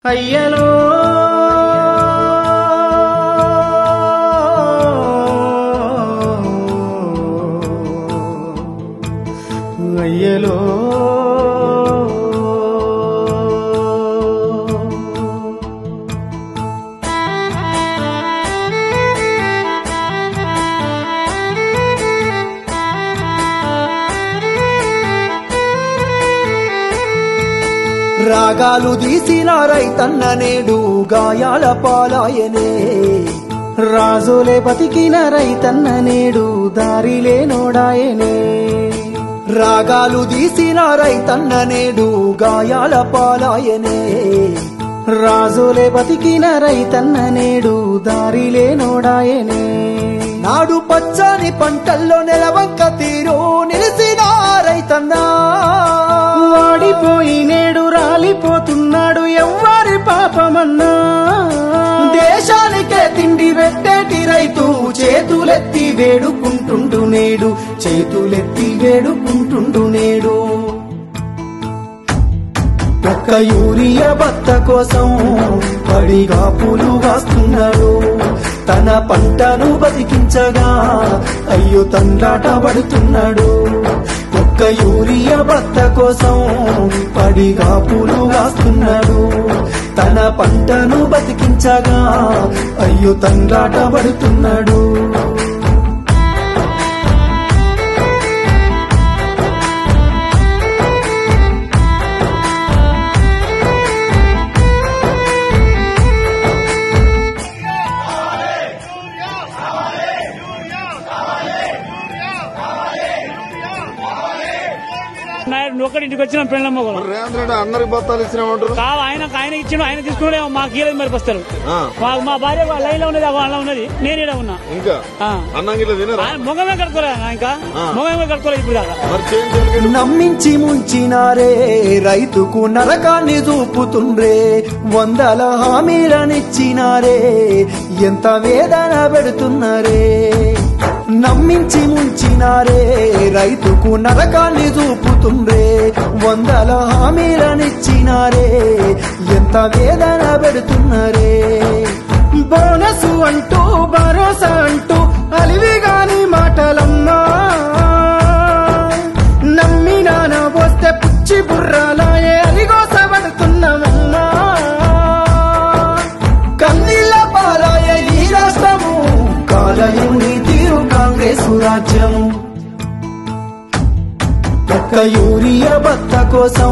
అయ్యలో అయ్యలో రాగాలు తీసిన రైతన్న నేడు గాయాల పాలాయనే రాజులే బతికిన రైతన్న నేడు దారిలే నోడాయనే రాగాలు తీసిన రైతన్న నేడు గాయాల పాలాయనే రాజులే బతికిన రైతన్న నేడు దారిలే నోడాయనే నాడు పచ్చని పంటల్లో నెలవంక తీరు నిలిసిన రైతన్నా వాడిపోయి నేడు రాలిపోతున్నాడు ఎవ్వరి పాపమన్నా దేశానికే తిండి పెట్టేటి రైతు చేతులెత్తి వేడుకుంటుండు నేడు చేతులెత్తి వేడుకుంటుండు నేడు ఒక్క యూరియా బత్త కోసం పడిగా పూలు కాస్తున్నాడు తన పంటను బతికించగా అయ్యో తండ్రాట పడుతున్నాడు ఒక్క యూరియా బత్త కోసం పడిగా పూలు కాస్తున్నాడు తన పంటను బతికించగా అయ్యో తండ్రాట పడుతున్నాడు ఒకటింటికి వచ్చిన పెళ్ళమ్మ రేవంత్ రెడ్డి అందరికి బత్తాలు ఇచ్చినామంటారు ఆయన ఇచ్చిన ఆయన తీసుకునే మాకు గీలేదు మరి బస్తారు మా భార్య లైన్ లో ఉన్నది వాళ్ళ ఉన్నది నేను ఇక్కడ ఉన్నా ఇంకా మొగమే కట్టుకోలే ఇంకా మొగమే కట్టుకోలేదు ఇప్పుడు దాకా నమ్మించి ముంచినారే రైతుకు నరకాన్ని చూపుతుండ్రే వందల హామీలనిచ్చినారే ఎంత వేదన పెడుతున్నారే నమ్మించి ముంచినారే రైతుకు నరకాన్ని చూపుతుండ్రే వందల హామీలనిచ్చినారే ఎంత వేదన పెడుతున్నారే బోనసు అంటూ భరోసా అంటూ అలివిగాని మాటలమ్మా నమ్మినాన వస్తే పుచ్చి బుర్రాలాయే అలిగోసబడుతున్నామమ్మా కన్నీళ్ళ పాలాయే ఈ రాష్ట్రము కాలయం నీ తీరు కాంగ్రెస్ రాజ్యము ఒక్క యూరియా బత్త కోసం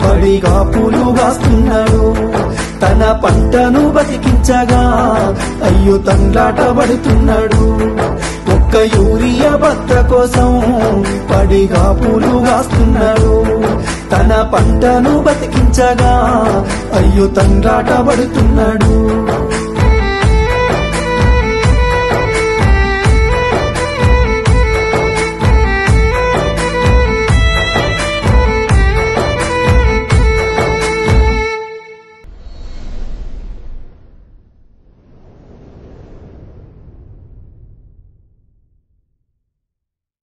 పడిగా పూలు కాస్తున్నాడు తన పంటను బతికించగా అయ్యో తండ్రాట పడుతున్నాడు ఒక్క యూరియా బత్త కోసం పడిగా పూలు కాస్తున్నాడు తన పంటను బతికించగా అయ్యో తండ్రాట పడుతున్నాడు